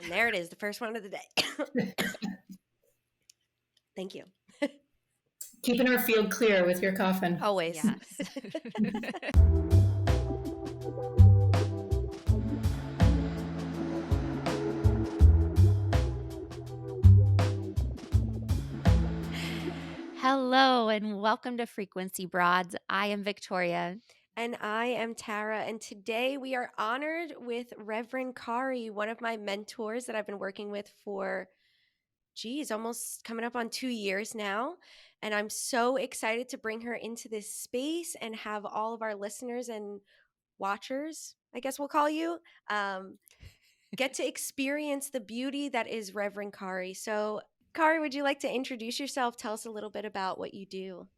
There it is, the first one of the day. Thank you. Keeping our field clear with your coughing. Always. Yes. Hello and welcome to Frequency Broads. I am Victoria. And I am Tara, and today we are honored with Reverend Kari, one of my mentors that I've been working with for, almost coming up on 2 years now. And I'm so excited to bring her into this space and have all of our listeners and watchers, I guess we'll call you, get to experience the beauty that is Reverend Kari. So, Kari, would you like to introduce yourself? Tell us a little bit about what you do.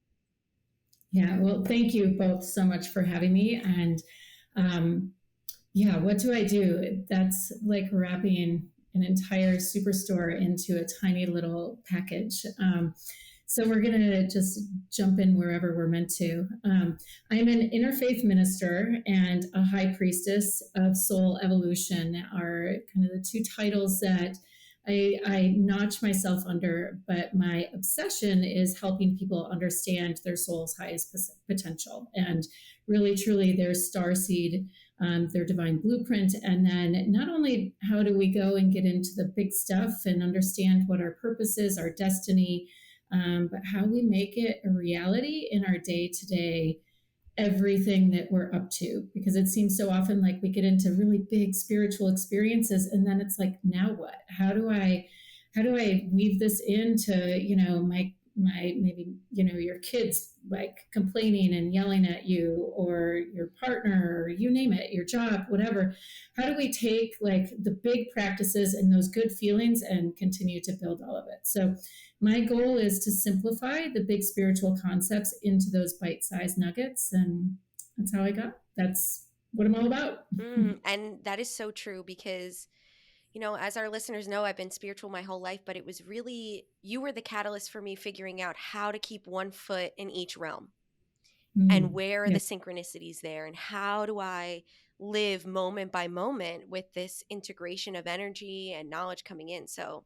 Yeah, well, thank you both so much for having me. And what do I do? That's like wrapping an entire superstore into a tiny little package. So we're going to just jump in wherever we're meant to. I'm an interfaith minister and a high priestess of soul evolution are kind of the two titles that I notch myself under, but my obsession is helping people understand their soul's highest potential and really, truly their starseed, their divine blueprint. And then not only how do we go and get into the big stuff and understand what our purpose is, our destiny, but how we make it a reality in our day-to-day everything that we're up to, because it seems so often like we get into really big spiritual experiences and then it's like, now what? How do I weave this into, my maybe, your kids like complaining and yelling at you, or your partner, or you name it, your job, whatever. How do we take like the big practices and those good feelings and continue to build all of it? So my goal is to simplify the big spiritual concepts into those bite-sized nuggets. And that's what I'm all about. And that is so true because, as our listeners know, I've been spiritual my whole life, but it was really, you were the catalyst for me figuring out how to keep one foot in each realm and where are the synchronicities there and how do I live moment by moment with this integration of energy and knowledge coming in. So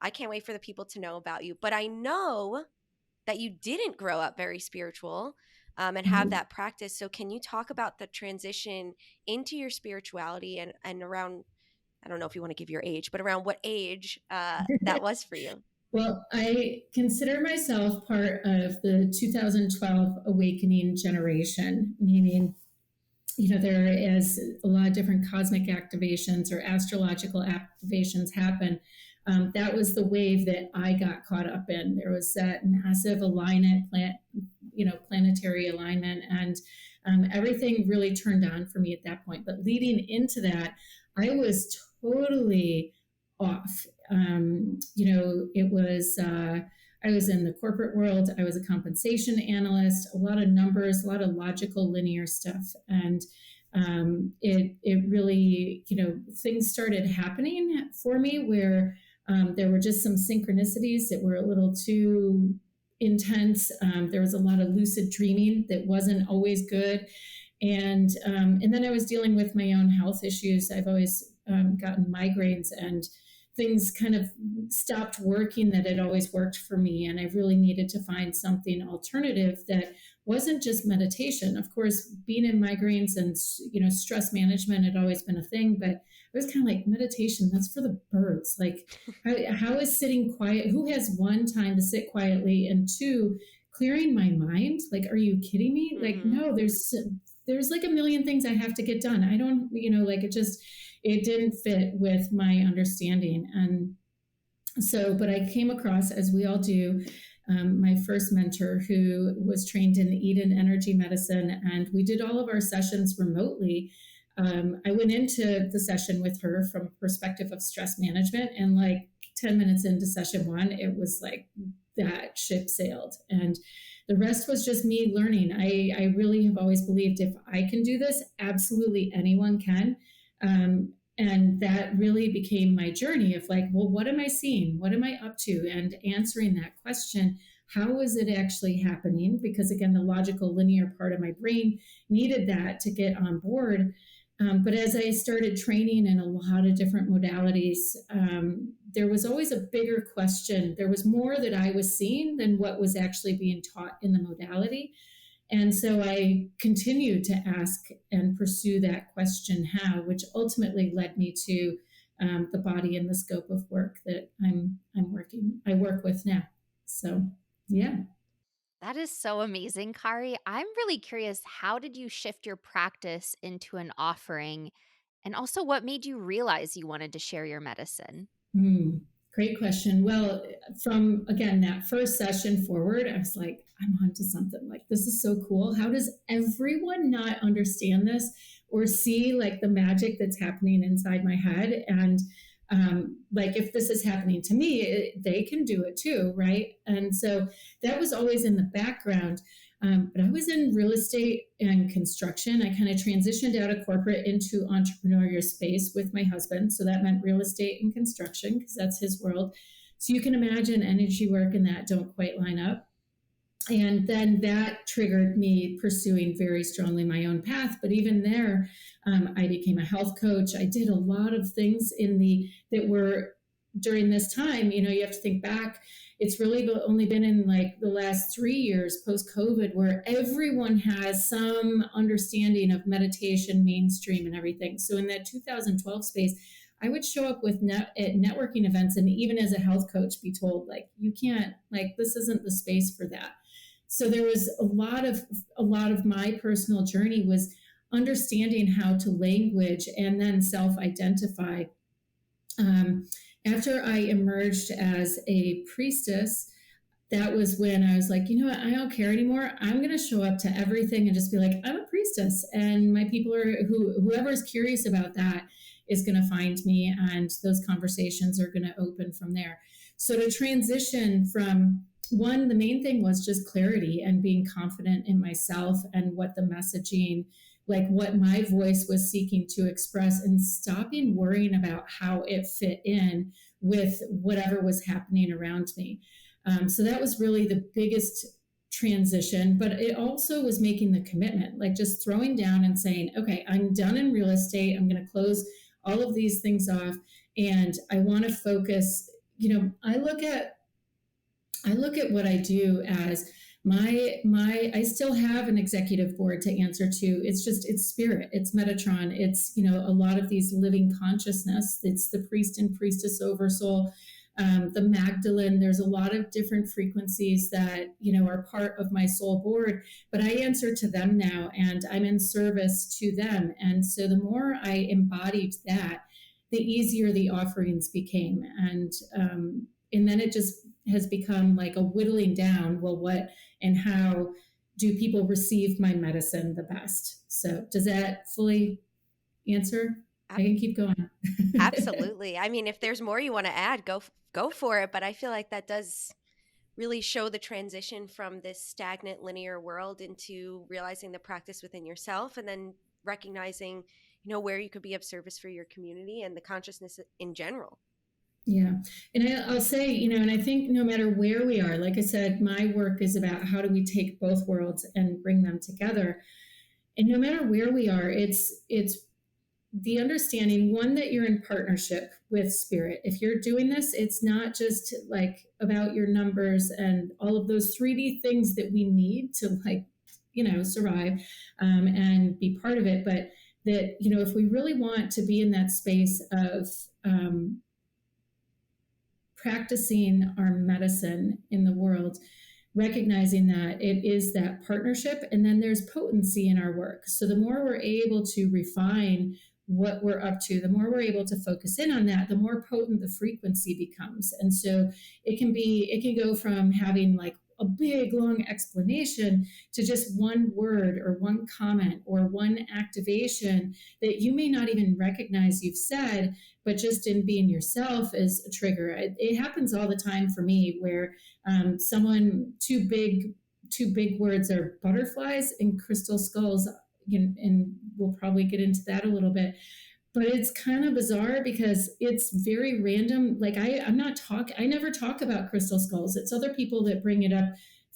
I can't wait for the people to know about you. But I know that you didn't grow up very spiritual and have that practice. So can you talk about the transition into your spirituality and around, I don't know if you want to give your age, but around what age that was for you? Well, I consider myself part of the 2012 Awakening generation, meaning, there is a lot of different cosmic activations or astrological activations happen. That was the wave that I got caught up in. There was that massive alignment, planetary alignment, and everything really turned on for me at that point. But leading into that, I was totally off. It was, I was in the corporate world. I was a compensation analyst, a lot of numbers, a lot of logical linear stuff. And it really, things started happening for me where there were just some synchronicities that were a little too intense. There was a lot of lucid dreaming that wasn't always good. And then I was dealing with my own health issues. I've always gotten migraines, and things kind of stopped working that had always worked for me. And I really needed to find something alternative that wasn't just meditation. Of course, being in migraines and, stress management had always been a thing, but it was kind of like meditation, that's for the birds. Like how is sitting quiet? Who has one, time to sit quietly, and two, clearing my mind? Like, are you kidding me? Like, no, there's like a million things I have to get done. I don't, it didn't fit with my understanding. And so, but I came across, as we all do, my first mentor who was trained in Eden energy medicine, and we did all of our sessions remotely. I went into the session with her from a perspective of stress management, and like 10 minutes into session one, it was like that ship sailed. And the rest was just me learning. I really have always believed if I can do this, absolutely anyone can. And that really became my journey of like, well, what am I seeing? What am I up to? And answering that question, how is it actually happening? Because again, the logical linear part of my brain needed that to get on board. But as I started training in a lot of different modalities, there was always a bigger question. There was more that I was seeing than what was actually being taught in the modality. And so I continued to ask and pursue that question, how, which ultimately led me to the body and the scope of work that I work with now. So, yeah. That is so amazing, Kari. I'm really curious, how did you shift your practice into an offering? And also, what made you realize you wanted to share your medicine? Hmm. Great question. Well, from again that first session forward, I was like, I'm onto something. Like, this is so cool. How does everyone not understand this or see like the magic that's happening inside my head? And like, if this is happening to me, they can do it too, right? And so that was always in the background. But I was in real estate and construction. I kind of transitioned out of corporate into entrepreneurial space with my husband. So that meant real estate and construction because that's his world. So you can imagine energy work and that don't quite line up. And then that triggered me pursuing very strongly my own path. But even there, I became a health coach. I did a lot of things that were during this time. You have to think back. It's really only been in like the last 3 years post COVID where everyone has some understanding of meditation, mainstream, and everything. So in that 2012 space, I would show up at networking events and even as a health coach be told like, you can't, like, this isn't the space for that. So there was a lot of my personal journey was understanding how to language and then self-identify. After I emerged as a priestess, that was when I was like, you know what, I don't care anymore. I'm going to show up to everything and just be like, I'm a priestess. And my people whoever's curious about that is going to find me. And those conversations are going to open from there. So to transition from one, the main thing was just clarity and being confident in myself and what the messaging, like what my voice was seeking to express, and stopping worrying about how it fit in with whatever was happening around me. So that was really the biggest transition, but it also was making the commitment, like just throwing down and saying, okay, I'm done in real estate. I'm going to close all of these things off. And I want to focus, I look at what I do as I still have an executive board to answer to. It's spirit, it's Metatron, it's, a lot of these living consciousness. It's the priest and priestess oversoul, the Magdalene. There's a lot of different frequencies that, are part of my soul board, but I answer to them now and I'm in service to them. And so the more I embodied that, the easier the offerings became. And then it just has become like a whittling down. Well, what and how do people receive my medicine the best? So does that fully answer? I can keep going. Absolutely. I mean, if there's more you want to add, go for it. But I feel like that does really show the transition from this stagnant linear world into realizing the practice within yourself and then recognizing, where you could be of service for your community and the consciousness in general. Yeah. And I'll say, and I think no matter where we are, like I said, my work is about how do we take both worlds and bring them together. And no matter where we are, it's the understanding, one, that you're in partnership with spirit. If you're doing this, it's not just like about your numbers and all of those 3D things that we need to survive and be part of it. But that, if we really want to be in that space of practicing our medicine in the world, recognizing that it is that partnership, and then there's potency in our work. So the more we're able to refine what we're up to, the more we're able to focus in on that, the more potent the frequency becomes. And so it can go from having like a big long explanation to just one word or one comment or one activation that you may not even recognize you've said, but just in being yourself is a trigger. It happens all the time for me where two big words are butterflies and crystal skulls, and we'll probably get into that a little bit. But it's kind of bizarre because it's very random. Like I never talk about crystal skulls. It's other people that bring it up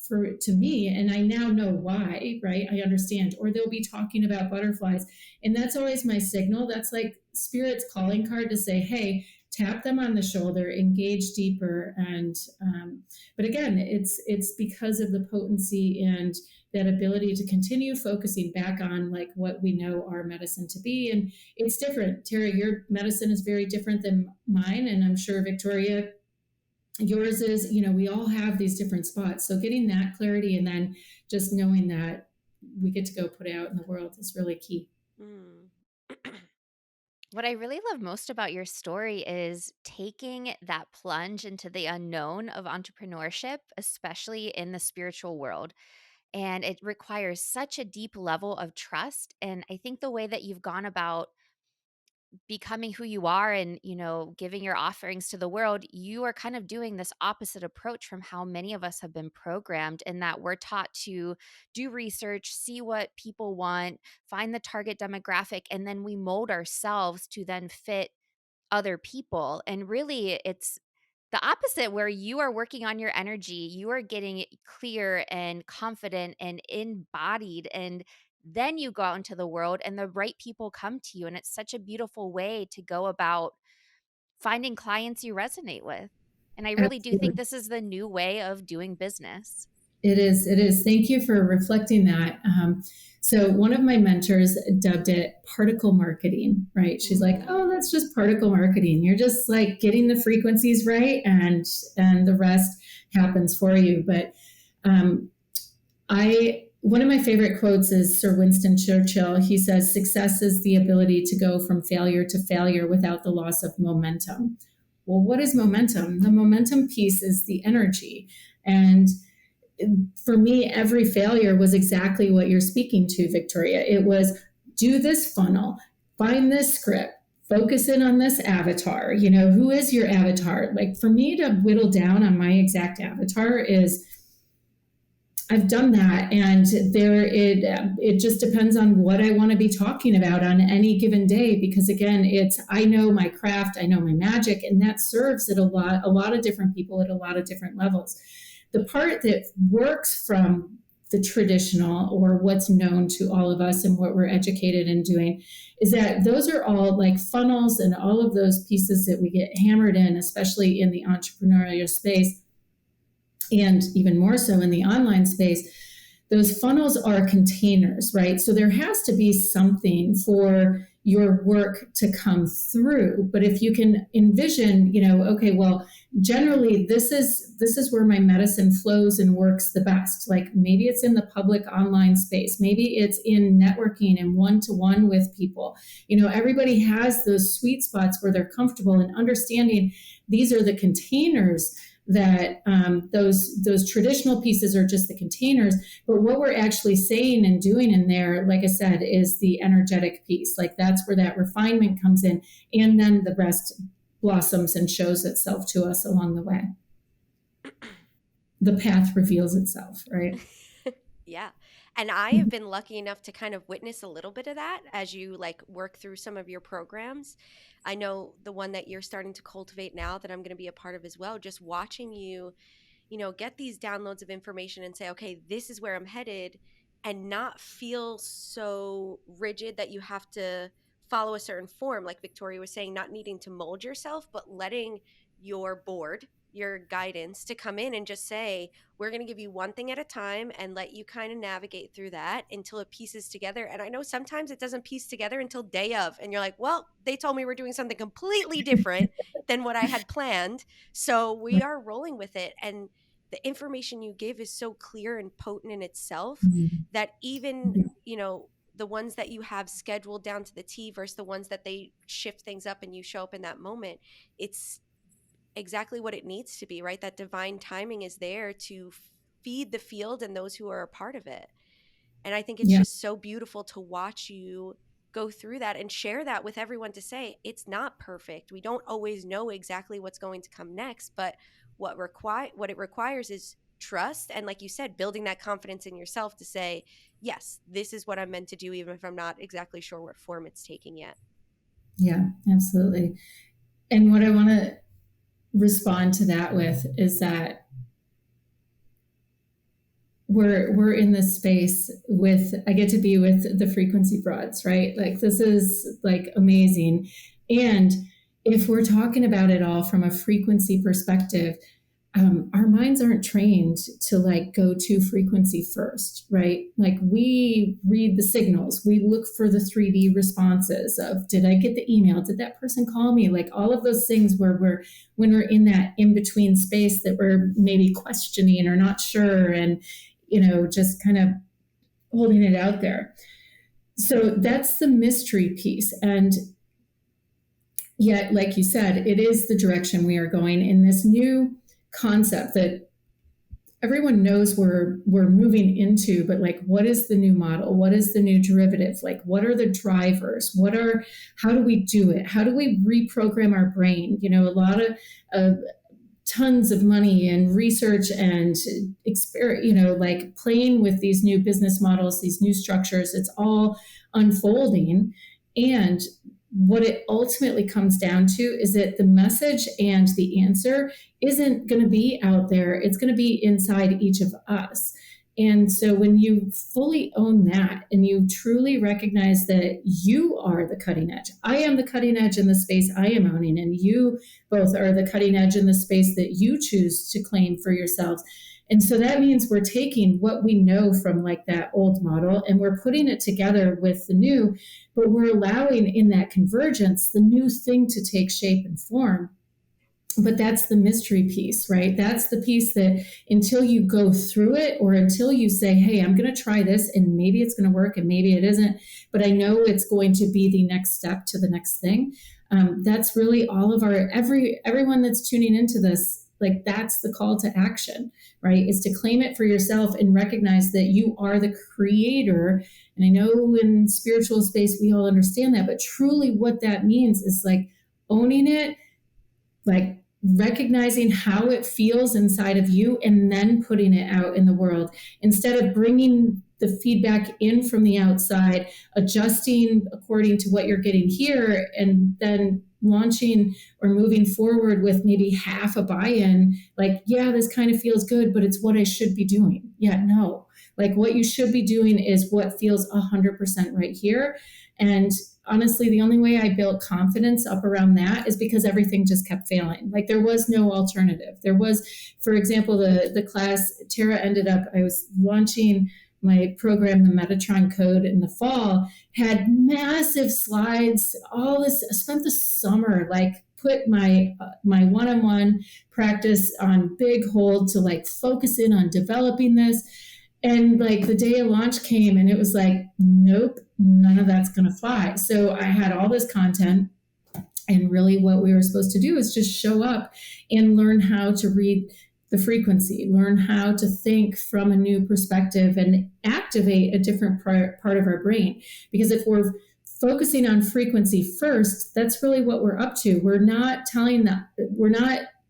to me, and I now know why, right? I understand. Or they'll be talking about butterflies, and that's always my signal. That's like spirit's calling card to say, hey, tap them on the shoulder, engage deeper. And but again, it's because of the potency and that ability to continue focusing back on like what we know our medicine to be. And it's different. Terry, your medicine is very different than mine, and I'm sure Victoria, yours is, we all have these different spots. So getting that clarity and then just knowing that we get to go put it out in the world is really key. What I really love most about your story is taking that plunge into the unknown of entrepreneurship, especially in the spiritual world. And it requires such a deep level of trust. And I think the way that you've gone about becoming who you are and, giving your offerings to the world, you are kind of doing this opposite approach from how many of us have been programmed, in that we're taught to do research, see what people want, find the target demographic, and then we mold ourselves to then fit other people. And really, it's the opposite, where you are working on your energy, you are getting clear and confident and embodied, and then you go out into the world and the right people come to you. And it's such a beautiful way to go about finding clients you resonate with. And I really do think Absolutely. this is the new way of doing business. It is. It is. Thank you for reflecting that. So one of my mentors dubbed it particle marketing, right? She's like, oh, that's just particle marketing. You're just like getting the frequencies right, and the rest happens for you. But one of my favorite quotes is Sir Winston Churchill. He says, success is the ability to go from failure to failure without the loss of momentum. Well, what is momentum? The momentum piece is the energy. And for me, every failure was exactly what you're speaking to, Victoria. It was, do this funnel, find this script, focus in on this avatar. Who is your avatar? Like, for me to whittle down on my exact avatar is, I've done that, and it just depends on what I want to be talking about on any given day. Because again, I know my craft, I know my magic, and that serves at a lot of different people at a lot of different levels. The part that works from the traditional, or what's known to all of us and what we're educated in doing, is that those are all like funnels and all of those pieces that we get hammered in, especially in the entrepreneurial space, and even more so in the online space. Those funnels are containers, right? So there has to be something for your work to come through. But if you can envision, okay, well, generally this is where my medicine flows and works the best. Like, maybe it's in the public online space, maybe it's in networking and one-to-one with people. Everybody has those sweet spots where they're comfortable, and understanding these are the containers, that those traditional pieces are just the containers. But what we're actually saying and doing in there, like I said, is the energetic piece. Like, that's where that refinement comes in, and then the rest blossoms and shows itself to us along the way. The path reveals itself, right? Yeah. And I have been lucky enough to kind of witness a little bit of that as you like work through some of your programs. I know the one that you're starting to cultivate now that I'm going to be a part of as well, just watching you, get these downloads of information and say, okay, this is where I'm headed, and not feel so rigid that you have to follow a certain form. Like Victoria was saying, not needing to mold yourself, but letting your board, your guidance to come in and just say, we're going to give you one thing at a time and let you kind of navigate through that until it pieces together. And I know sometimes it doesn't piece together until day of, and you're like, well, they told me we're doing something completely different than what I had planned. So we are rolling with it. And the information you give is so clear and potent in itself that even, the ones that you have scheduled down to the T versus the ones that they shift things up and you show up in that moment, it's exactly what it needs to be, right? That divine timing is there to feed the field and those who are a part of it. And I think it's just so beautiful to watch you go through that and share that with everyone, to say it's not perfect. We don't always know exactly what's going to come next, but what it requires is trust. And like you said, building that confidence in yourself to say, yes, this is what I'm meant to do, even if I'm not exactly sure what form it's taking yet. Yeah, absolutely. And what I want to respond to that with is that we're in this space with, I get to be with the frequency broads, right? Like this is like amazing. And if we're talking about it all from a frequency perspective, our minds aren't trained to like go to frequency first, right? Like we read the signals, we look for the 3D responses of, did I get the email? Did that person call me? Like all of those things where when we're in that in between space that we're maybe questioning or not sure, and, just kind of holding it out there. So that's the mystery piece. And yet, like you said, it is the direction we are going in this new concept that everyone knows we're moving into, but like, what is the new model? What is the new derivative? Like, what are the drivers? How do we do it? How do we reprogram our brain? A lot of tons of money and research and like playing with these new business models, these new structures, it's all unfolding. And what it ultimately comes down to is that the message and the answer isn't going to be out there. It's going to be inside each of us. And so when you fully own that and you truly recognize that you are the cutting edge, I am the cutting edge in the space I am owning, and you both are the cutting edge in the space that you choose to claim for yourselves. And so that means we're taking what we know from like that old model and we're putting it together with the new, but we're allowing in that convergence the new thing to take shape and form. But that's the mystery piece, right? That's the piece that until you go through it, or until you say, hey, I'm going to try this and maybe it's going to work and maybe it isn't, but I know it's going to be the next step to the next thing. That's really all of everyone that's tuning into this. Like that's the call to action, right? Is to claim it for yourself and recognize that you are the creator. And I know in spiritual space, we all understand that, but truly what that means is like owning it, like recognizing how it feels inside of you and then putting it out in the world instead of bringing the feedback in from the outside, adjusting according to what you're getting here, and then launching or moving forward with maybe half a buy-in. Like, yeah, this kind of feels good, but it's what I should be doing. Yeah, no. Like what you should be doing is what feels 100% right here. And honestly, the only way I built confidence up around that is because everything just kept failing. Like there was no alternative. There was, for example, the class Tara ended up, I was launching my program, the Metatron code in the fall, had massive slides, all this. I spent the summer like put my one-on-one practice on big hold to like focus in on developing this. And like the day of launch came and it was like, nope, none of that's going to fly. So I had all this content, and really what we were supposed to do is just show up and learn how to read the frequency, learn how to think from a new perspective and activate a different part of our brain. Because if we're focusing on frequency first, that's really what we're up to. We're not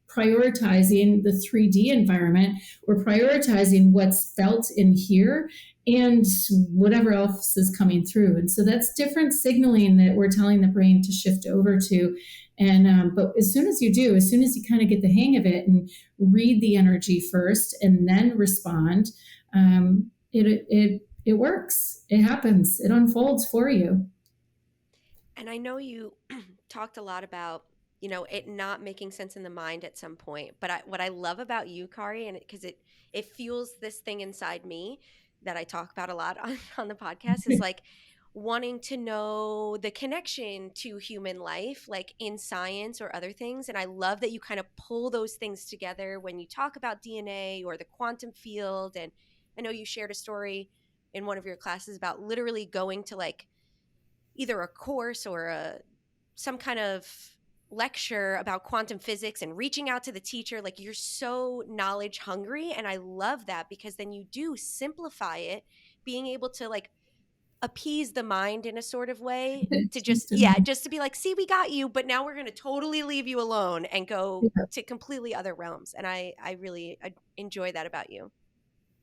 prioritizing the 3D environment. We're prioritizing what's felt in here and whatever else is coming through. And so that's different signaling that we're telling the brain to shift over to. And but as soon as you kind of get the hang of it and read the energy first and then respond, it works. It happens. It unfolds for you. And I know you talked a lot about, it not making sense in the mind at some point. But what I love about you, Kari, and because it fuels this thing inside me that I talk about a lot on the podcast, is like wanting to know the connection to human life, like in science or other things. And I love that you kind of pull those things together when you talk about DNA or the quantum field. And I know you shared a story in one of your classes about literally going to like either a course or some kind of lecture about quantum physics and reaching out to the teacher. Like you're so knowledge hungry. And I love that because then you do simplify it, being able to like appease the mind in a sort of way to just to be like, see, we got you, but now we're going to totally leave you alone and go to completely other realms. And I really enjoy that about you.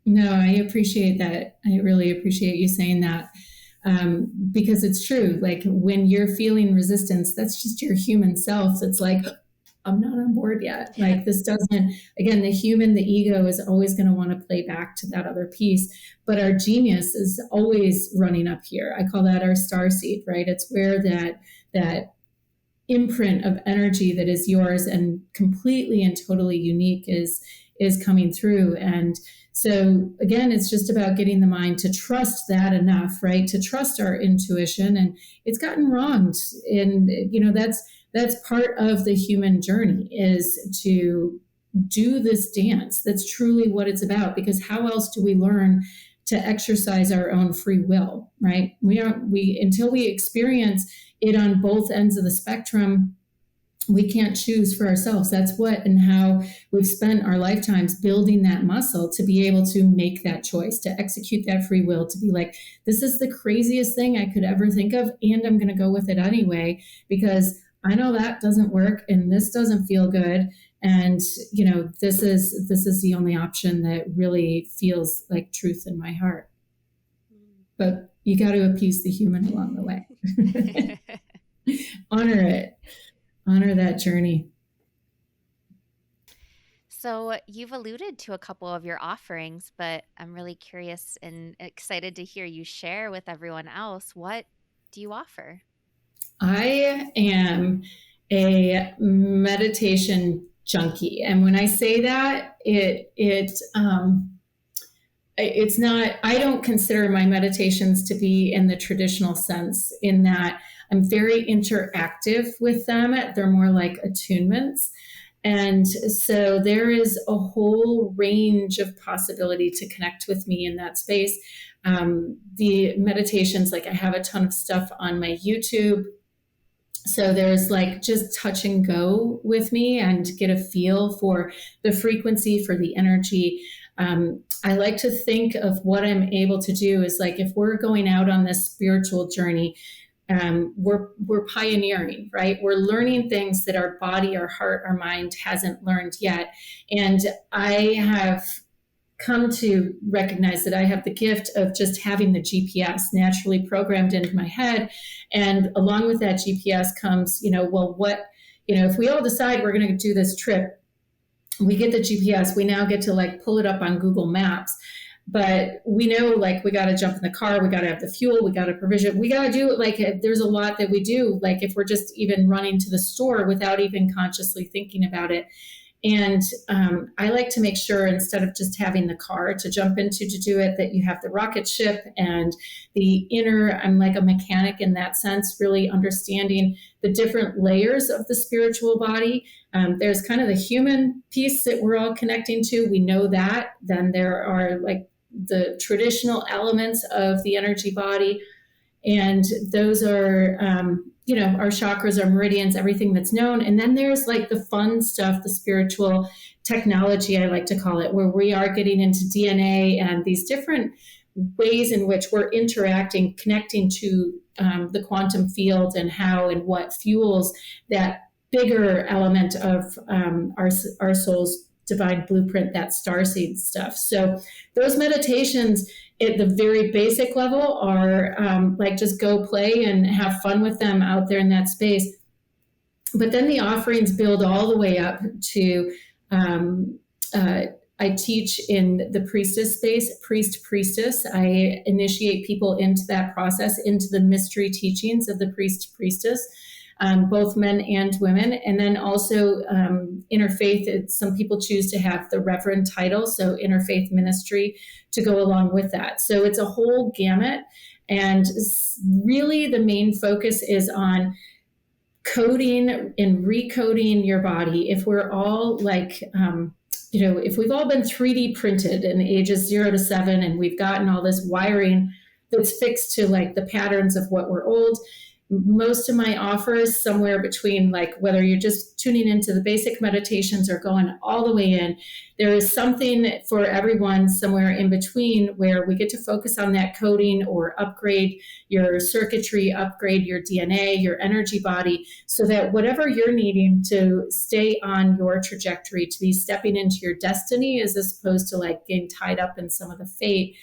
No, I appreciate that. I really appreciate you saying that. Because it's true. Like when you're feeling resistance, that's just your human self. It's like, I'm not on board yet. Like this doesn't, again, the human, the ego is always going to want to play back to that other piece, but our genius is always running up here. I call that our starseed, right? It's where that imprint of energy that is yours and completely and totally unique is coming through. And so again, it's just about getting the mind to trust that enough, right? To trust our intuition. And it's gotten wronged. And that's part of the human journey, is to do this dance. That's truly what it's about, because how else do we learn to exercise our own free will, right? We until we experience it on both ends of the spectrum, we can't choose for ourselves. That's what and how we've spent our lifetimes building that muscle to be able to make that choice, to execute that free will, to be like, this is the craziest thing I could ever think of, and I'm going to go with it anyway, because I know that doesn't work and this doesn't feel good. And, this is the only option that really feels like truth in my heart. But you got to appease the human along the way. Honor it. Honor that journey. So you've alluded to a couple of your offerings, but I'm really curious and excited to hear you share with everyone else. What do you offer? I am a meditation junkie. And when I say that, it's not, I don't consider my meditations to be in the traditional sense, in that I'm very interactive with them. They're more like attunements. And so there is a whole range of possibility to connect with me in that space. The meditations, like I have a ton of stuff on my YouTube. So there's like just touch and go with me and get a feel for the frequency, for the energy. I like to think of what I'm able to do is like, if we're going out on this spiritual journey, we're pioneering, right? We're learning things that our body, our heart, our mind hasn't learned yet. And I have come to recognize that I have the gift of just having the GPS naturally programmed into my head. And along with that GPS comes, if we all decide we're going to do this trip, we get the GPS, we now get to like pull it up on Google Maps. But we know, like, we got to jump in the car, we got to have the fuel, we got to provision, we got to do, like, there's a lot that we do, like if we're just even running to the store without even consciously thinking about it. And I like to make sure, instead of just having the car to jump into to do it, that you have the rocket ship and the inner, I'm like a mechanic in that sense, really understanding the different layers of the spiritual body. There's kind of the human piece that we're all connecting to. We know that. Then there are like the traditional elements of the energy body. And those are, our chakras, our meridians, everything that's known. And then there's like the fun stuff, the spiritual technology, I like to call it, where we are getting into DNA and these different ways in which we're interacting, connecting to the quantum field, and how and what fuels that bigger element of our soul's divine blueprint, that starseed stuff. So those meditations at the very basic level are like just go play and have fun with them out there in that space. But then the offerings build all the way up to I teach in the priestess space, priestess. I initiate people into that process, into the mystery teachings of the priestess. Both men and women. And then also interfaith, some people choose to have the Reverend title, so interfaith ministry to go along with that. So it's a whole gamut. And really the main focus is on coding and recoding your body. If we're all like, if we've all been 3D printed in ages 0 to 7, and we've gotten all this wiring that's fixed to like the patterns of what we're old, most of my offers somewhere between, like, whether you're just tuning into the basic meditations or going all the way in, there is something for everyone somewhere in between, where we get to focus on that coding or upgrade your circuitry, upgrade your DNA, your energy body, so that whatever you're needing to stay on your trajectory, to be stepping into your destiny, as opposed to like getting tied up in some of the fate,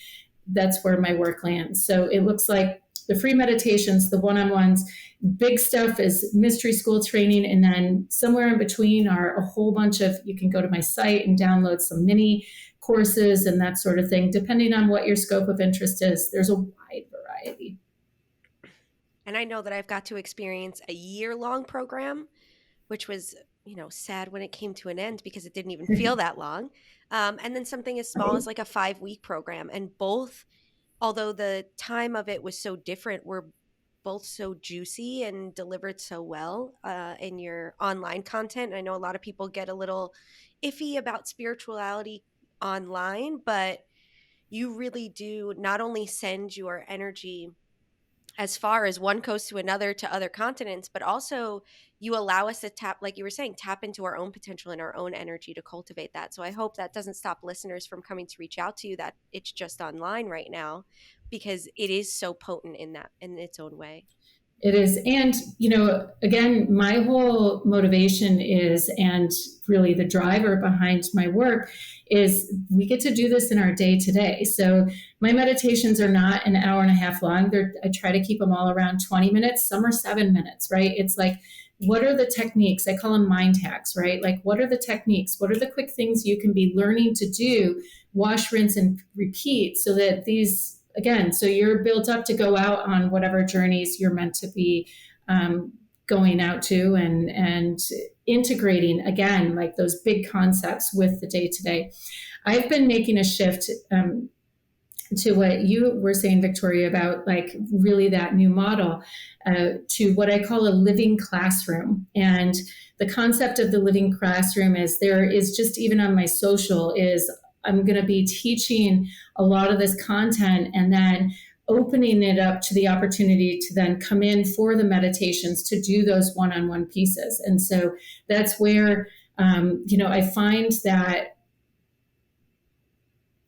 that's where my work lands. So it looks like the free meditations, the one-on-ones, big stuff is mystery school training. And then somewhere in between are a whole bunch of, you can go to my site and download some mini courses and that sort of thing. Depending on what your scope of interest is, there's a wide variety. And I know that I've got to experience a year-long program, which was, sad when it came to an end because it didn't even feel that long. And then something as small as like a 5-week program. And both, although the time of it was so different, were both so juicy and delivered so well in your online content. I know a lot of people get a little iffy about spirituality online, but you really do not only send your energy as far as one coast to another to other continents, but also you allow us to tap, like you were saying, tap into our own potential and our own energy to cultivate that. So I hope that doesn't stop listeners from coming to reach out to you, that it's just online right now, because it is so potent in its own way. It is. And, again, my whole motivation is, and really the driver behind my work is, we get to do this in our day to day. So my meditations are not an hour and a half long. I try to keep them all around 20 minutes. Some are 7 minutes, right? It's like, what are the techniques? I call them mind hacks, right? Like, what are the techniques? What are the quick things you can be learning to do? Wash, rinse, and repeat, so that these, again, so you're built up to go out on whatever journeys you're meant to be going out to, and integrating, again, like those big concepts with the day to day. I've been making a shift to what you were saying, Victoria, about like really that new model to what I call a living classroom. And the concept of the living classroom is, there is just, even on my social, is I'm going to be teaching a lot of this content and then opening it up to the opportunity to then come in for the meditations to do those one-on-one pieces. And so that's where, I find that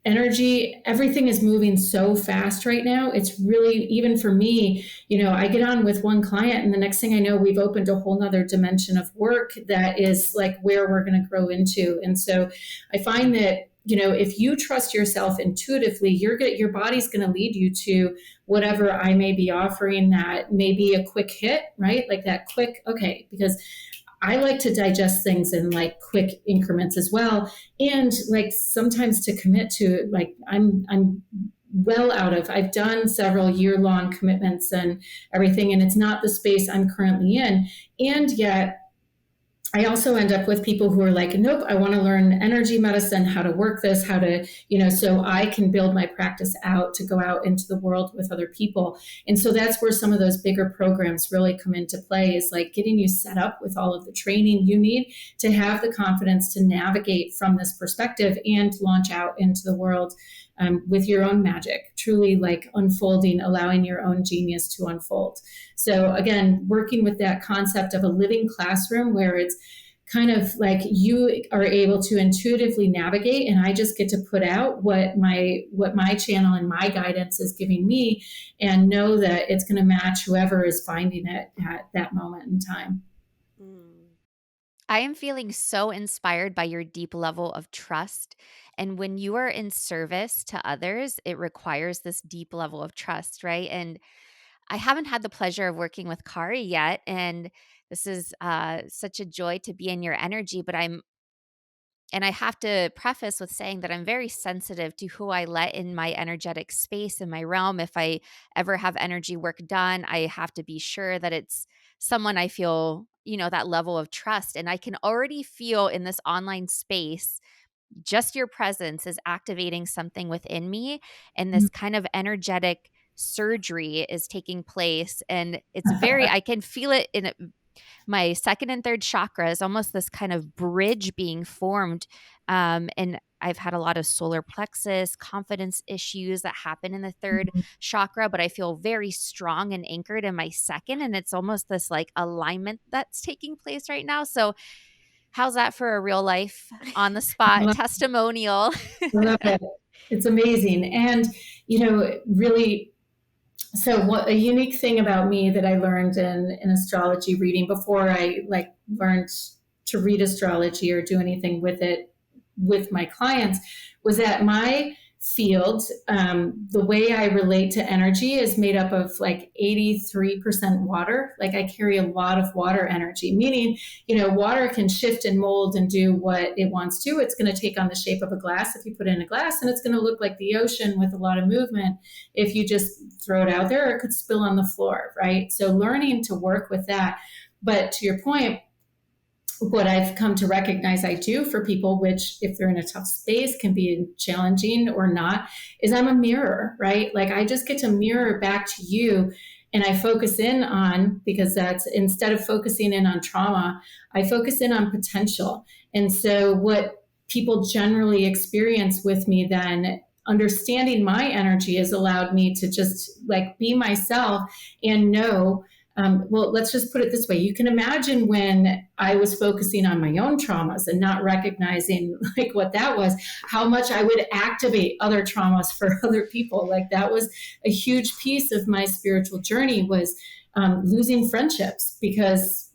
energy, everything is moving so fast right now. It's really, even for me, I get on with one client and the next thing I know, we've opened a whole nother dimension of work that is like where we're going to grow into. And so I find that, if you trust yourself intuitively, your body's going to lead you to whatever I may be offering, that may be a quick hit, right? Like that quick, okay, because I like to digest things in like quick increments as well. And like sometimes to commit to, like, I'm well out of, I've done several year-long commitments and everything, and it's not the space I'm currently in. And yet I also end up with people who are like, nope, I want to learn energy medicine, how to work this, how to, so I can build my practice out to go out into the world with other people. And so that's where some of those bigger programs really come into play, is like getting you set up with all of the training you need to have the confidence to navigate from this perspective and launch out into the world with your own magic, truly like unfolding, allowing your own genius to unfold. So again, working with that concept of a living classroom where it's kind of like you are able to intuitively navigate, and I just get to put out what my channel and my guidance is giving me, and know that it's going to match whoever is finding it at that moment in time. I am feeling so inspired by your deep level of trust. And when you are in service to others, it requires this deep level of trust, right? And I haven't had the pleasure of working with Kari yet. And this is such a joy to be in your energy. But I have to preface with saying that I'm very sensitive to who I let in my energetic space, in my realm. If I ever have energy work done, I have to be sure that it's someone I feel, that level of trust. And I can already feel in this online space, just your presence is activating something within me. And this kind of energetic surgery is taking place. And it's I can feel it in my second and third chakra, is almost this kind of bridge being formed. And I've had a lot of solar plexus confidence issues that happen in the third chakra, but I feel very strong and anchored in my second. And it's almost this like alignment that's taking place right now. So how's that for a real life on the spot testimonial? I love it. It's amazing. And, really, so what a unique thing about me that I learned in astrology reading, before I learned to read astrology or do anything with it with my clients, was that my field, the way I relate to energy is made up of like 83% water. Like I carry a lot of water energy, meaning, water can shift and mold and do what it wants to. It's going to take on the shape of a glass if you put it in a glass, and it's going to look like the ocean with a lot of movement if you just throw it out there, or it could spill on the floor, right? So learning to work with that. But to your point, what I've come to recognize I do for people, which if they're in a tough space can be challenging or not, is I'm a mirror, right? Like I just get to mirror back to you, and I focus in on, because that's, instead of focusing in on trauma, I focus in on potential. And so what people generally experience with me, then understanding my energy has allowed me to just like be myself and know, well, let's just put it this way. You can imagine when I was focusing on my own traumas and not recognizing like what that was, how much I would activate other traumas for other people. Like that was a huge piece of my spiritual journey, was losing friendships, because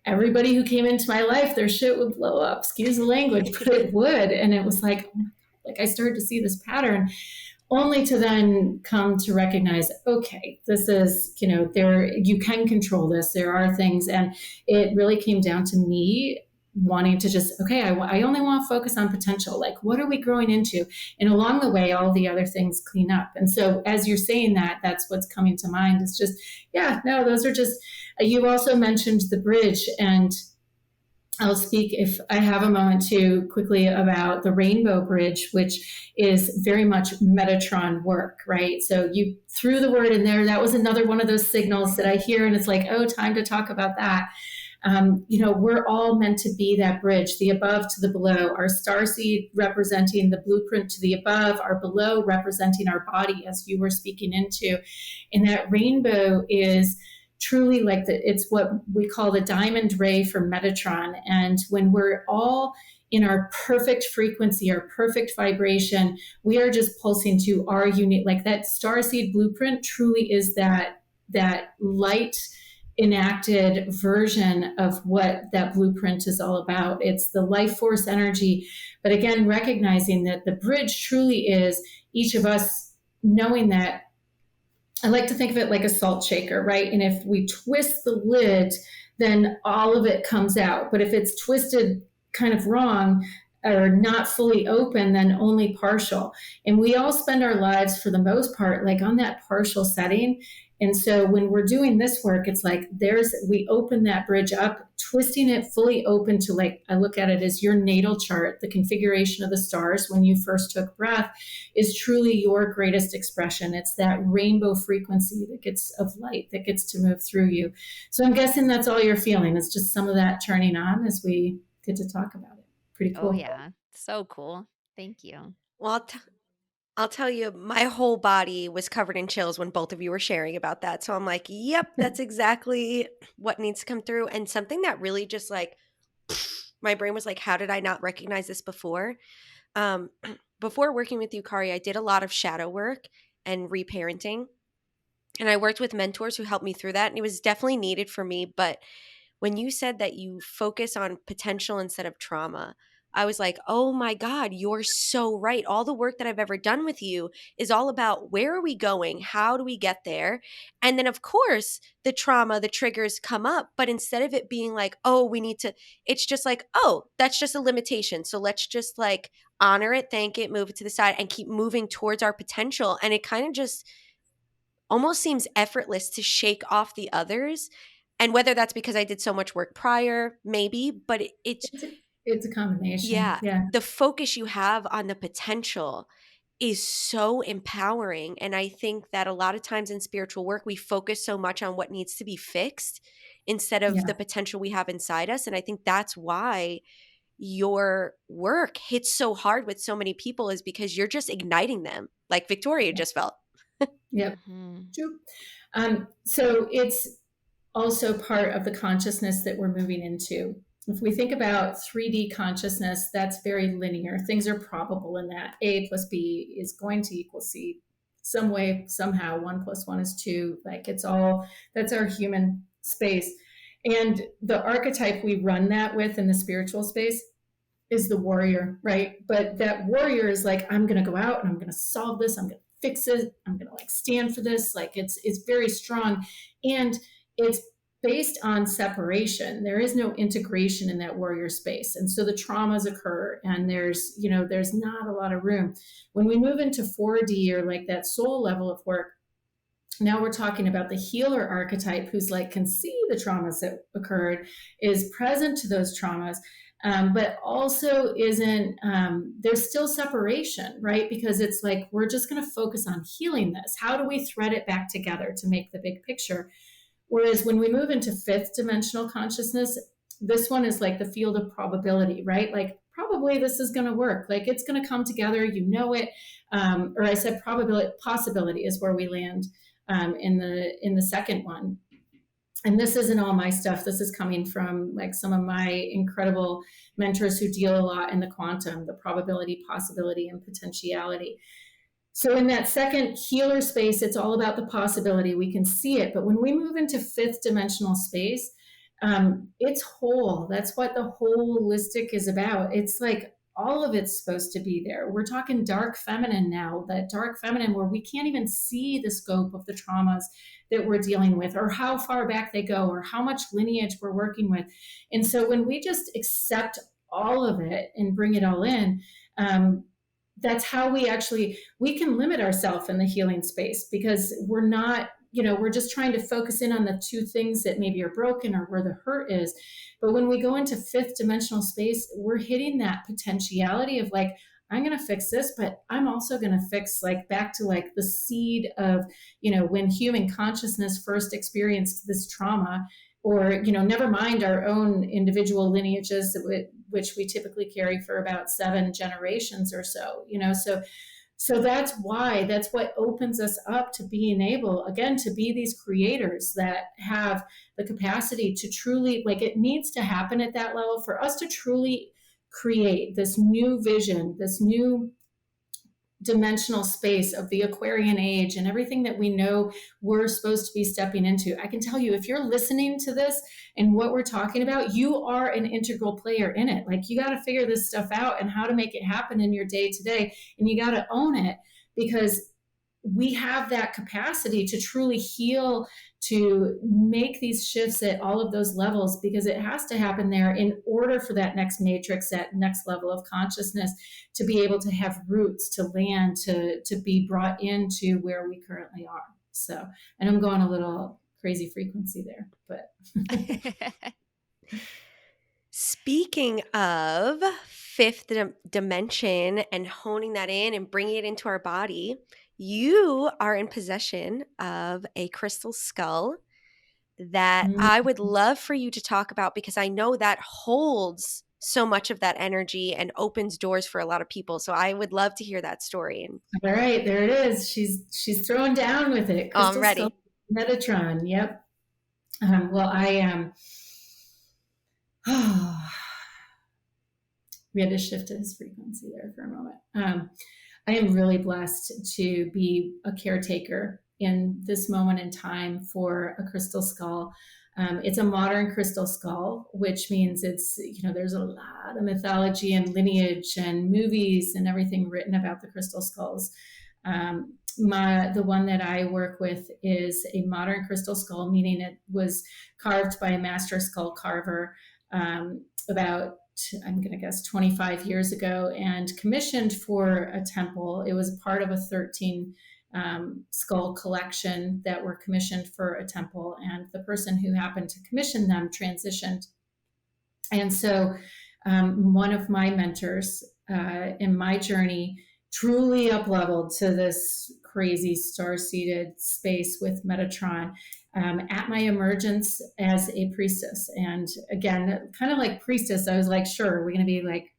everybody who came into my life, their shit would blow up, excuse the language, but it would. And it was like, oh my God, like I started to see this pattern, only to then come to recognize, okay, this is, you can control this. There are things. And it really came down to me wanting to just, okay, I only want to focus on potential. Like, what are we growing into? And along the way, all the other things clean up. And so as you're saying that, that's what's coming to mind. It's just, yeah, no, those are just, you also mentioned the bridge, and I'll speak, if I have a moment, to quickly about the rainbow bridge, which is very much Metatron work, right? So you threw the word in there. That was another one of those signals that I hear, and it's like, oh, time to talk about that. We're all meant to be that bridge, the above to the below, our starseed representing the blueprint to the above, our below representing our body, as you were speaking into. And that rainbow is truly like it's what we call the diamond ray for Metatron. And when we're all in our perfect frequency, our perfect vibration, we are just pulsing to our unique, like that starseed blueprint truly is that light enacted version of what that blueprint is all about. It's the life force energy. But again, recognizing that the bridge truly is each of us knowing that. I like to think of it like a salt shaker, right? And if we twist the lid, then all of it comes out. But if it's twisted kind of wrong or not fully open, then only partial. And we all spend our lives, for the most part, like on that partial setting. And so when we're doing this work, it's like we open that bridge up, twisting it fully open to, like, I look at it as your natal chart, the configuration of the stars when you first took breath is truly your greatest expression. It's that rainbow frequency of light that gets to move through you. So I'm guessing that's all you're feeling. It's just some of that turning on as we get to talk about it. Pretty cool. Oh, yeah. So cool. Thank you. Well, I'll tell you, my whole body was covered in chills when both of you were sharing about that. So I'm like, yep, that's exactly what needs to come through. And something that really just like, my brain was like, how did I not recognize this before? Before working with you, Kari, I did a lot of shadow work and reparenting. And I worked with mentors who helped me through that. And it was definitely needed for me. But when you said that you focus on potential instead of trauma, I was like, oh my God, you're so right. All the work that I've ever done with you is all about where are we going? How do we get there? And then, of course, the trauma, the triggers come up. But instead of it being like, oh, we need to, it's just like, oh, that's just a limitation. So let's just like honor it, thank it, move it to the side, and keep moving towards our potential. And it kind of just almost seems effortless to shake off the others. And whether that's because I did so much work prior, maybe, but it's a combination. Yeah. Yeah. The focus you have on the potential is so empowering. And I think that a lot of times in spiritual work, we focus so much on what needs to be fixed instead of the potential we have inside us. And I think that's why your work hits so hard with so many people, is because you're just igniting them, like Victoria just felt. Yep. So it's also part of the consciousness that we're moving into. If we think about 3D consciousness, that's very linear. Things are probable in that A plus B is going to equal C. Some way, somehow, 1 + 1 is 2. Like it's all, that's our human space. And the archetype we run that with in the spiritual space is the warrior, right? But that warrior is like, I'm going to go out and I'm going to solve this. I'm going to fix it. I'm going to like stand for this. Like it's very strong, and it's based on separation. There is no integration in that warrior space. And so the traumas occur, and there's not a lot of room. When we move into 4D, or like that soul level of work, now we're talking about the healer archetype, who's like can see the traumas that occurred, is present to those traumas, but also isn't, there's still separation, right? Because it's like, we're just going to focus on healing this. How do we thread it back together to make the big picture? Whereas when we move into fifth dimensional consciousness, this one is like the field of probability, right? Like, probably this is going to work. Like, it's going to come together, you know it. Or I said probability, possibility is where we land in the second one. And this isn't all my stuff. This is coming from like some of my incredible mentors who deal a lot in the quantum, the probability, possibility, and potentiality. So in that second healer space, it's all about the possibility. We can see it. But when we move into fifth dimensional space, it's whole. That's what the holistic is about. It's like all of it's supposed to be there. We're talking dark feminine now, that dark feminine where we can't even see the scope of the traumas that we're dealing with, or how far back they go, or how much lineage we're working with. And so when we just accept all of it and bring it all in, that's how we can limit ourselves in the healing space, because we're not, we're just trying to focus in on the two things that maybe are broken or where the hurt is. But when we go into fifth dimensional space, we're hitting that potentiality of like, I'm going to fix this, but I'm also going to fix like back to like the seed of, when human consciousness first experienced this trauma, or, never mind our own individual lineages, which we typically carry for about 7 generations or so, So that's what opens us up to being able, again, to be these creators that have the capacity to truly, like, it needs to happen at that level for us to truly create this new vision, this new dimensional space of the Aquarian age and everything that we know we're supposed to be stepping into. I can tell you, if you're listening to this and what we're talking about, you are an integral player in it. Like, you got to figure this stuff out and how to make it happen in your day to day. And you got to own it, because we have that capacity to truly heal, to make these shifts at all of those levels, because it has to happen there in order for that next matrix, that next level of consciousness to be able to have roots, to land, to be brought into where we currently are. So, and I'm going a little crazy frequency there, but. Speaking of fifth dimension and honing that in and bringing it into our body, you are in possession of a crystal skull that I would love for you to talk about, because I know that holds so much of that energy and opens doors for a lot of people. So I would love to hear that story. All right, there it is. She's throwing down with it. Crystal Skull Metatron. Yep. Well, I am. We had to shift to his frequency there for a moment. I am really blessed to be a caretaker in this moment in time for a crystal skull. It's a modern crystal skull, which means it's, there's a lot of mythology and lineage and movies and everything written about the crystal skulls. The one that I work with is a modern crystal skull, meaning it was carved by a master skull carver about, I'm going to guess, 25 years ago, and commissioned for a temple. It was part of a 13 skull collection that were commissioned for a temple, and the person who happened to commission them transitioned. And so one of my mentors in my journey truly up-leveled to this crazy star-seeded space with Metatron at my emergence as a priestess. And again, kind of like priestess, I was like, sure, we're going to be like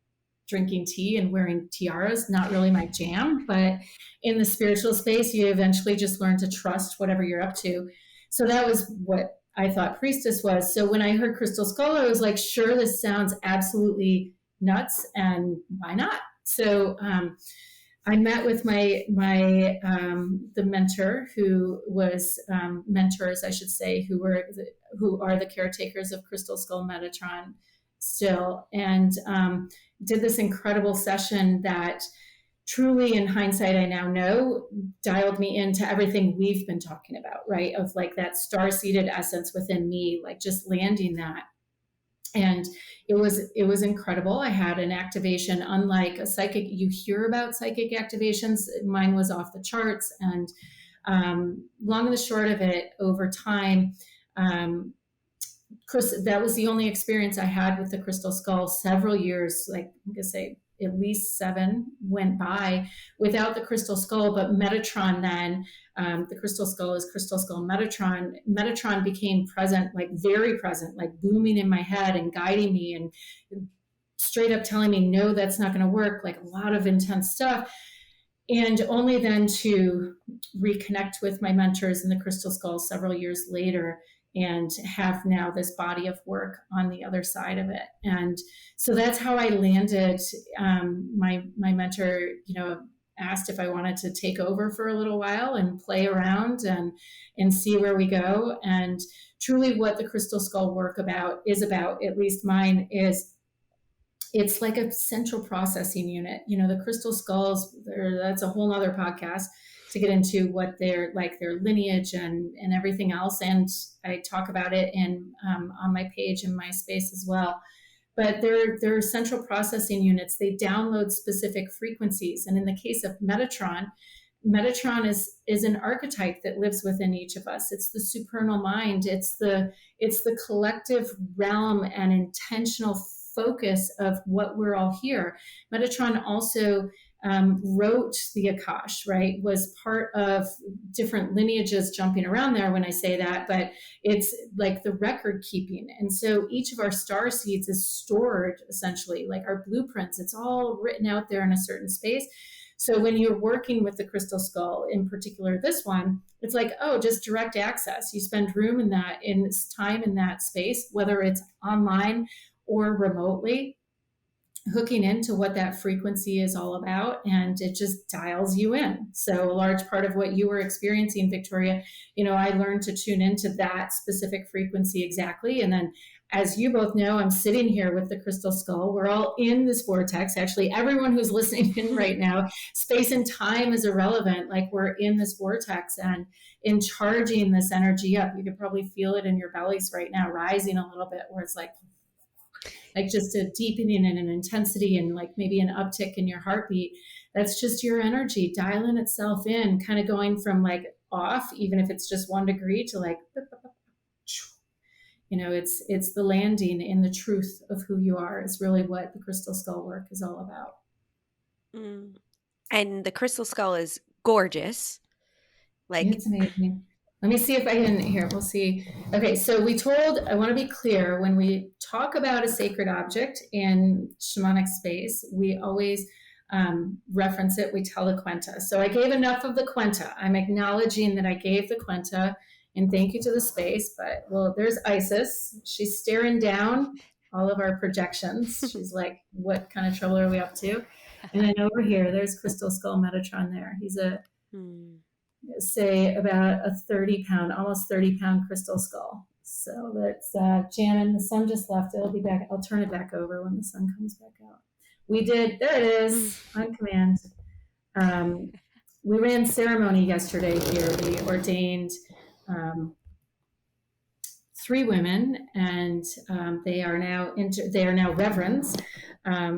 drinking tea and wearing tiaras, not really my jam, but in the spiritual space, you eventually just learn to trust whatever you're up to. So that was what I thought priestess was. So when I heard crystal skull, I was like, sure, this sounds absolutely nuts, and why not? So I met with the mentor who was mentors, I should say, who are the caretakers of Crystal Skull Metatron still, and did this incredible session that truly, in hindsight, I now know dialed me into everything we've been talking about, right? Of like that star-seeded essence within me, like just landing that. And it was incredible. I had an activation unlike a psychic. You hear about psychic activations. Mine was off the charts. And long and the short of it, over time, that was the only experience I had with the Crystal Skull. Several years, like I'm gonna say at least 7 went by without the Crystal Skull. But Metatron then, the Crystal Skull is Crystal Skull Metatron. Metatron became present, like very present, like booming in my head and guiding me and straight up telling me, no, that's not going to work. Like a lot of intense stuff. And only then to reconnect with my mentors in the Crystal Skull several years later and have now this body of work on the other side of it. And so that's how I landed. My mentor, asked if I wanted to take over for a little while and play around and see where we go. And truly what the Crystal Skull work is about, at least mine, is it's like a central processing unit. The Crystal Skulls, that's a whole other podcast to get into what they're like, their lineage and everything else. And I talk about it on my page in my space as well. But they're central processing units. They download specific frequencies. And in the case of Metatron is an archetype that lives within each of us. It's the supernal mind. It's the collective realm and intentional focus of what we're all here. Metatron also wrote the Akash, right? Was part of different lineages jumping around there when I say that, but it's like the record keeping. And so each of our star seeds is stored essentially, like our blueprints. It's all written out there in a certain space. So when you're working with the Crystal Skull, in particular this one, it's like, oh, just direct access. You spend room in time in that space, whether it's online or remotely, hooking into what that frequency is all about, and it just dials you in. So a large part of what you were experiencing, Victoria, I learned to tune into that specific frequency exactly. And then, as you both know, I'm sitting here with the Crystal Skull. We're all in this vortex. Actually, everyone who's listening in right now, space and time is irrelevant. Like, we're in this vortex and in charging this energy up. You could probably feel it in your bellies right now, rising a little bit, where it's like just a deepening and an intensity and like maybe an uptick in your heartbeat. That's just your energy dialing itself in, kind of going from like off, even if it's just 1 degree, to like, it's the landing in the truth of who you are is really what the Crystal Skull work is all about. And the Crystal Skull is gorgeous. Like, it's amazing. Let me see if I can, here, we'll see. Okay, so I want to be clear, when we talk about a sacred object in shamanic space, we always reference it, we tell the Quenta. So I gave enough of the Quenta. I'm acknowledging that I gave the Quenta, and thank you to the space, but, well, there's Isis. She's staring down all of our projections. She's like, what kind of trouble are we up to? And then over here, there's Crystal Skull Metatron there. He's say about a 30-pound, almost 30-pound crystal skull. So that's Janin. The sun just left. It'll be back. I'll turn it back over when the sun comes back out. There it is, on command. We ran ceremony yesterday here. We ordained 3 women, and they are now reverends.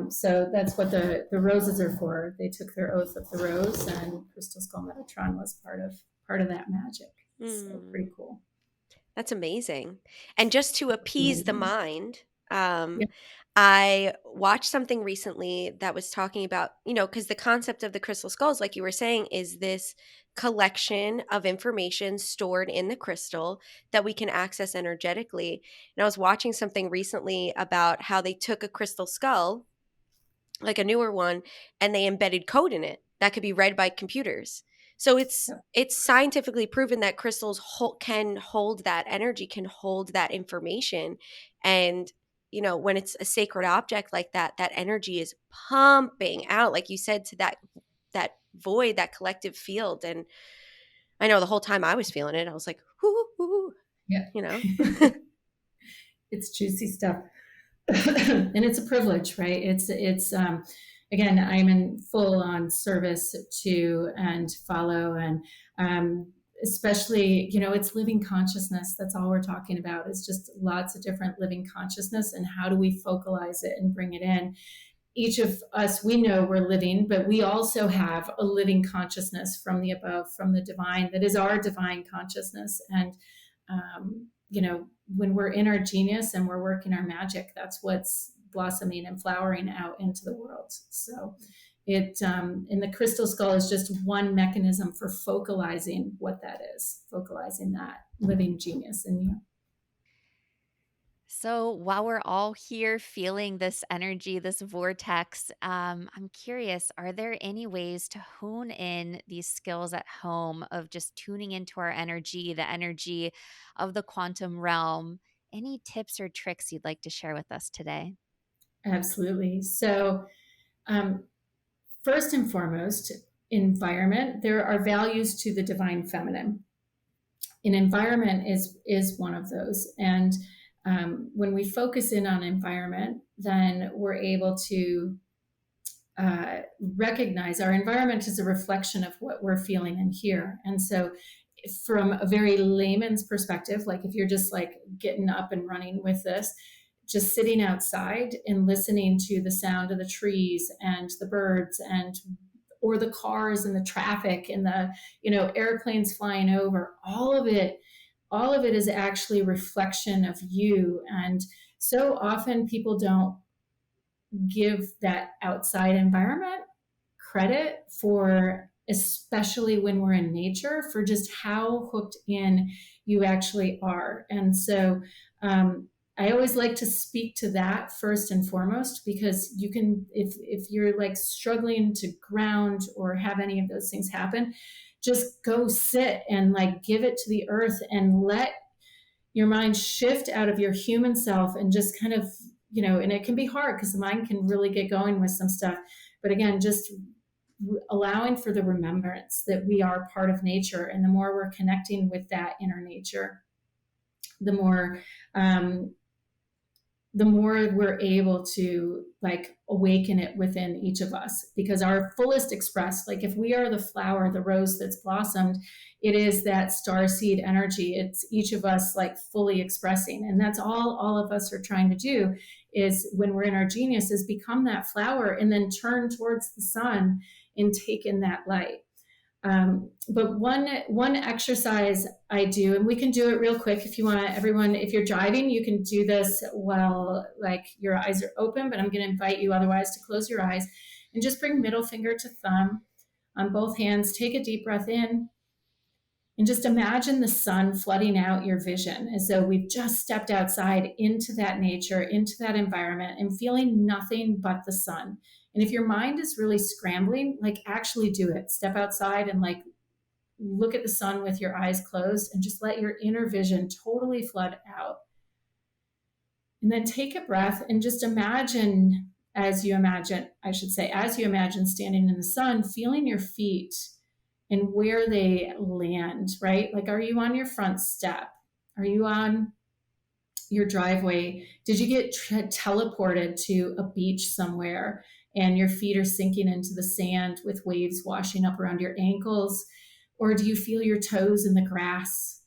So that's what the roses are for. They took their oath of the rose, and Crystal Skull Metatron was part of that magic. So pretty cool. That's amazing. And just to appease the mind, I watched something recently that was talking about, because the concept of the crystal skulls, like you were saying, is this collection of information stored in the crystal that we can access energetically. And I was watching something recently about how they took a crystal skull, like a newer one, and they embedded code in it that could be read by computers. So it's scientifically proven that crystals can hold that energy, can hold that information. And when it's a sacred object like that, that energy is pumping out, like you said, to that void, that collective field. And I know the whole time I was feeling it, I was like, whoo, yeah, it's juicy stuff. And it's a privilege, right? It's again, I'm in full on service to and follow, and especially, it's living consciousness. That's all we're talking about, is just lots of different living consciousness, and how do we focalize it and bring it in. Each of us, we know we're living, but we also have a living consciousness from the above, from the divine, that is our divine consciousness. And when we're in our genius and we're working our magic, that's what's blossoming and flowering out into the world. So it and the crystal skull is just one mechanism for focalizing what that is, focalizing that living genius in you. So while we're all here feeling this energy, this vortex, I'm curious, are there any ways to hone in these skills at home of just tuning into our energy, the energy of the quantum realm? Any tips or tricks you'd like to share with us today? Absolutely. So um, first and foremost, environment. There are values to the divine feminine. An environment is one of those. And when we focus in on environment, then we're able to recognize our environment is a reflection of what we're feeling in here. And so, from a very layman's perspective, like if you're just like getting up and running with this, just sitting outside and listening to the sound of the trees and the birds, and or the cars and the traffic and the airplanes flying over, all of it is actually a reflection of you. And so often people don't give that outside environment credit for, especially when we're in nature, for just how hooked in you actually are. And so I always like to speak to that first and foremost, because you can, if you're like struggling to ground or have any of those things happen, just go sit and like give it to the earth and let your mind shift out of your human self and just kind of, and it can be hard because the mind can really get going with some stuff. But again, just allowing for the remembrance that we are part of nature. And the more we're connecting with that inner nature, the more we're able to like awaken it within each of us, because our fullest expressed, like if we are the flower, the rose that's blossomed, it is that starseed energy. It's each of us like fully expressing. And that's all of us are trying to do, is when we're in our genius, is become that flower and then turn towards the sun and take in that light. But one exercise I do, and we can do it real quick if you want. Everyone, if you're driving, you can do this while like your eyes are open, but I'm going to invite you otherwise to close your eyes and just bring middle finger to thumb on both hands. Take a deep breath in and just imagine the sun flooding out your vision, as though we've just stepped outside into that nature, into that environment, and feeling nothing but the sun. And if your mind is really scrambling, like actually do it. Step outside and like look at the sun with your eyes closed and just let your inner vision totally flood out. And then take a breath and just imagine, as you imagine standing in the sun, feeling your feet and where they land, right? Like, are you on your front step? Are you on your driveway? Did you get teleported to a beach somewhere and your feet are sinking into the sand with waves washing up around your ankles? Or do you feel your toes in the grass?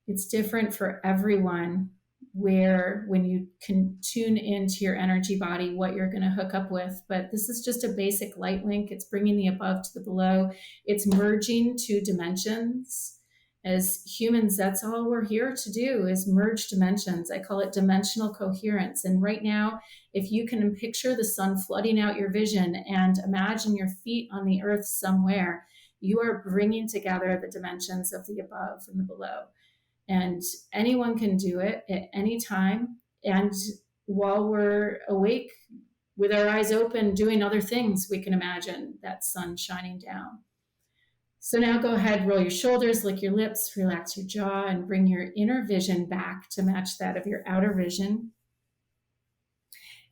It's different for everyone, where when you can tune into your energy body, what you're going to hook up with. But this is just a basic light link. It's bringing the above to the below. It's merging two dimensions. As humans, that's all we're here to do, is merge dimensions. I call it dimensional coherence. And right now, if you can picture the sun flooding out your vision and imagine your feet on the earth somewhere, you are bringing together the dimensions of the above and the below. And anyone can do it at any time. And while we're awake with our eyes open, doing other things, we can imagine that sun shining down. So now go ahead, roll your shoulders, lick your lips, relax your jaw, and bring your inner vision back to match that of your outer vision.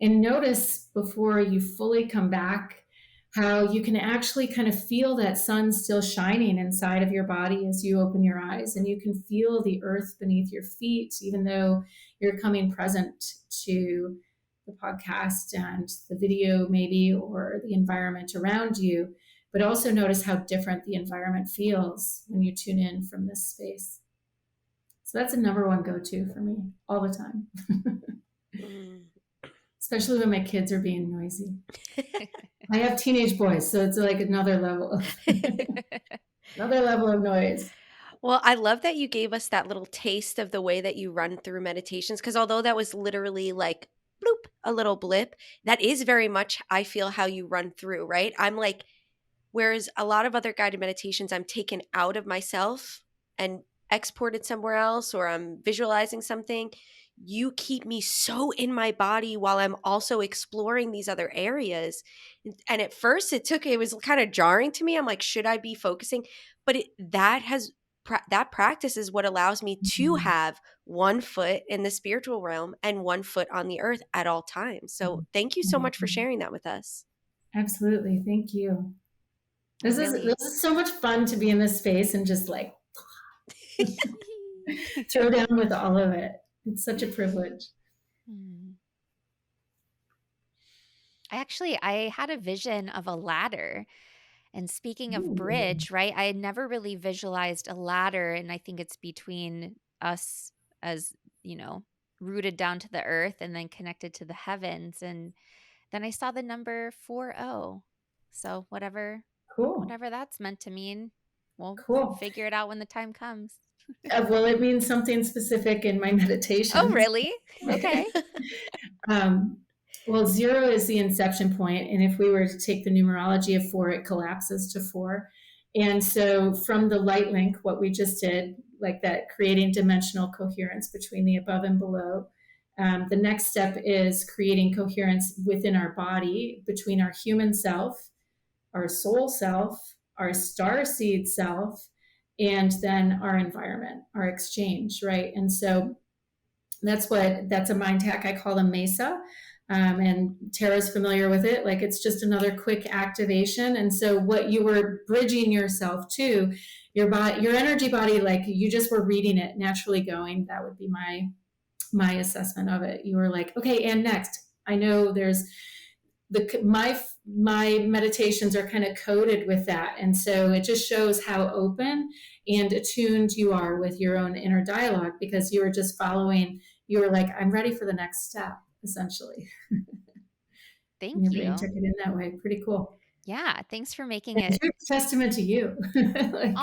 And notice, before you fully come back, how you can actually kind of feel that sun still shining inside of your body as you open your eyes, and you can feel the earth beneath your feet, even though you're coming present to the podcast and the video maybe, or the environment around you. But also notice how different the environment feels when you tune in from this space. So that's a number one go-to for me all the time. Especially when my kids are being noisy. I have teenage boys, so it's like another level of noise. Well, I love that you gave us that little taste of the way that you run through meditations, because although that was literally like bloop, a little blip, that is very much, I feel, how you run through, right? I'm like, whereas a lot of other guided meditations, I'm taken out of myself and exported somewhere else, or I'm visualizing something. You keep me so in my body while I'm also exploring these other areas. And at first it was kind of jarring to me. I'm like, should I be focusing? But that practice is what allows me to have one foot in the spiritual realm and one foot on the earth at all times. So thank you so much for sharing that with us. Absolutely. Thank you. This is so much fun to be in this space and just like throw down with all of it. It's such a privilege. I had a vision of a ladder. And speaking of bridge, right? I had never really visualized a ladder, and I think it's between us as, rooted down to the earth and then connected to the heavens. And then I saw the number 40. So whatever that's meant to mean, we'll figure it out when the time comes. Well, it means something specific in my meditation. Oh, really? Okay. Well, 0 is the inception point, and if we were to take the numerology of 4, it collapses to 4. And so from the light link, what we just did, like that, creating dimensional coherence between the above and below, the next step is creating coherence within our body, between our human self, our soul self, our starseed self, and then our environment, our exchange, right? And so that's a mind hack. I call them Mesa. And Tara's familiar with it. Like, it's just another quick activation. And so what you were bridging yourself to, your body, your energy body, like you just were reading it naturally going. That would be my assessment of it. You were like, okay, and next. I know there's my meditations are kind of coded with that. And so it just shows how open and attuned you are with your own inner dialogue, because you were just following, you were like, I'm ready for the next step, essentially. Thank you. Brain took it in that way. Pretty cool. Yeah. Thanks for making it. Huge testament to you. Like,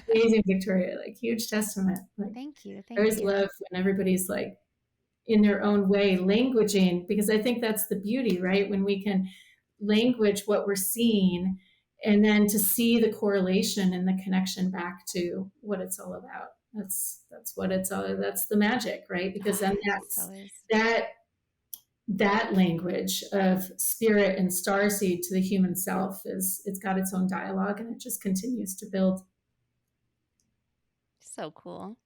amazing, Victoria. Like, huge testament. Like, thank you. I always love when everybody's like in their own way languaging, because I think that's the beauty, right? When we can language what we're seeing, and then to see the correlation and the connection back to what it's all about. That's what it's all. That's the magic, right? Because then that language of spirit and starseed to the human self it's got its own dialogue, and it just continues to build. So cool.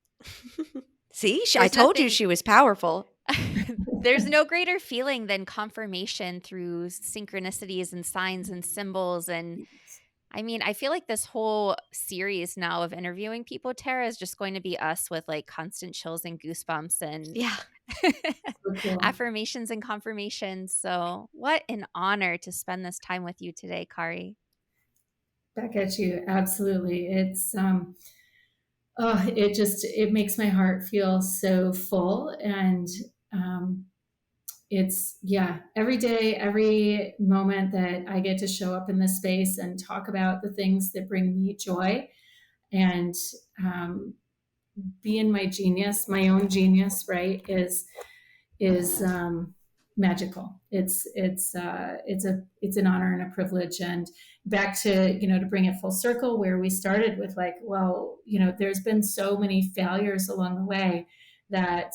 See, I told you she was powerful. There's no greater feeling than confirmation through synchronicities and signs and symbols. And I mean, I feel like this whole series now of interviewing people, Tara, is just going to be us with like constant chills and goosebumps and affirmations and confirmations. So what an honor to spend this time with you today, Kari. Back at you. Absolutely. It's it makes my heart feel so full. And it's every day, every moment that I get to show up in this space and talk about the things that bring me joy, and being my genius, my own genius, right, is magical. It's an honor and a privilege. And back to, to bring it full circle where we started with, like, well, there's been so many failures along the way that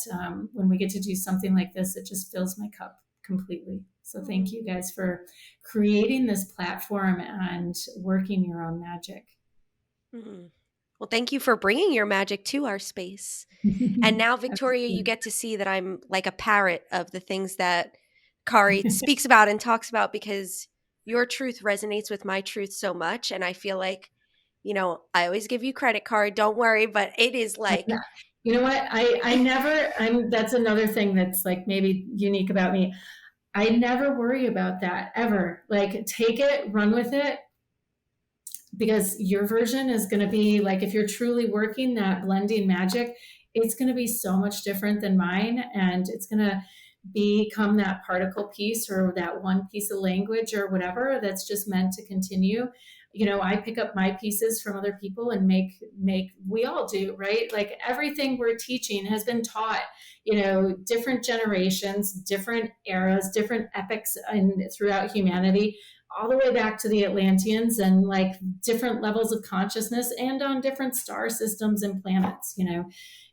when we get to do something like this, it just fills my cup completely. So thank you guys for creating this platform and working your own magic. Mm-hmm. Well, thank you for bringing your magic to our space. And now, Victoria, you get to see that I'm like a parrot of the things that Kari speaks about and talks about, because your truth resonates with my truth so much. And I feel like, I always give you credit card, don't worry, but it is like, You know what? I never, that's another thing that's like maybe unique about me. I never worry about that ever. Like, take it, run with it, because your version is going to be like, if you're truly working that blending magic, it's going to be so much different than mine. And it's going to become that particle piece or that one piece of language or whatever that's just meant to continue. I pick up my pieces from other people and make we all do, right? Like, everything we're teaching has been taught, different generations, different eras, different epochs throughout humanity, all the way back to the Atlanteans, and like different levels of consciousness and on different star systems and planets,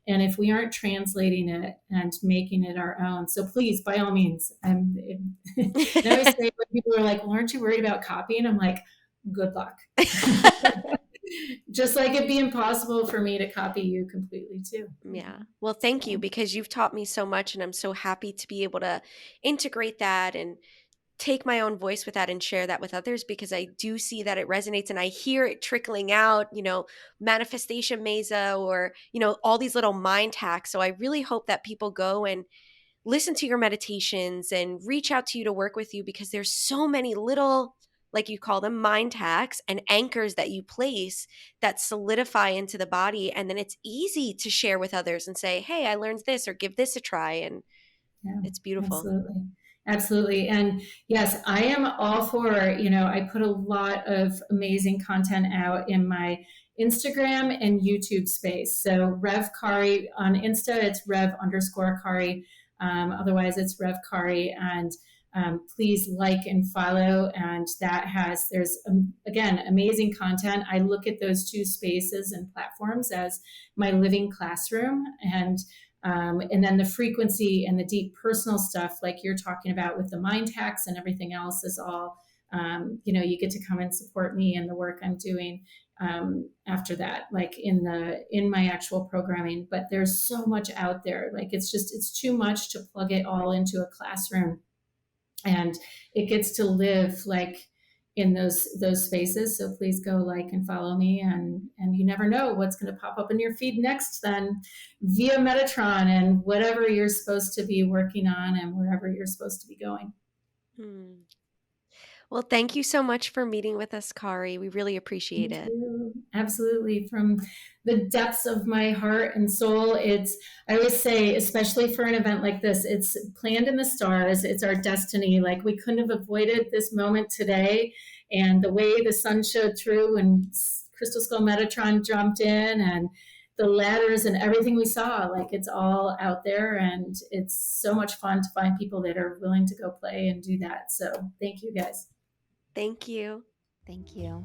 and if we aren't translating it and making it our own, so please, by all means. And I always say, when people are like, well, aren't you worried about copying? I'm like, good luck. Just like it'd be impossible for me to copy you completely too. Yeah. Well, thank you, because you've taught me so much, and I'm so happy to be able to integrate that and take my own voice with that and share that with others, because I do see that it resonates and I hear it trickling out, manifestation mesa, or, all these little mind hacks. So I really hope that people go and listen to your meditations and reach out to you to work with you, because there's so many little, like you call them, mind hacks and anchors that you place that solidify into the body. And then it's easy to share with others and say, hey, I learned this, or give this a try. And Yeah, it's beautiful. absolutely. And yes, I am all for, I put a lot of amazing content out in my Instagram and YouTube space. So Rev Kari on Insta, it's Rev_Kari. Otherwise it's Rev Kari. And please like and follow. And there's again, amazing content. I look at those two spaces and platforms as my living classroom. And then the frequency and the deep personal stuff, like you're talking about with the mind hacks and everything else, is all, you get to come and support me and the work I'm doing after that, like in my actual programming. But there's so much out there. Like, it's too much to plug it all into a classroom, and it gets to live like in those spaces. So please go like and follow me, and you never know what's going to pop up in your feed next then, via Metatron and whatever you're supposed to be working on and wherever you're supposed to be going. Well, thank you so much for meeting with us, Kari. We really appreciate it. Absolutely. From the depths of my heart and soul. I always say, especially for an event like this, it's planned in the stars. It's our destiny. Like, we couldn't have avoided this moment today. And the way the sun showed through and Crystal Skull Metatron jumped in, and the ladders and everything we saw, like, it's all out there. And it's so much fun to find people that are willing to go play and do that. So thank you guys. Thank you. Thank you.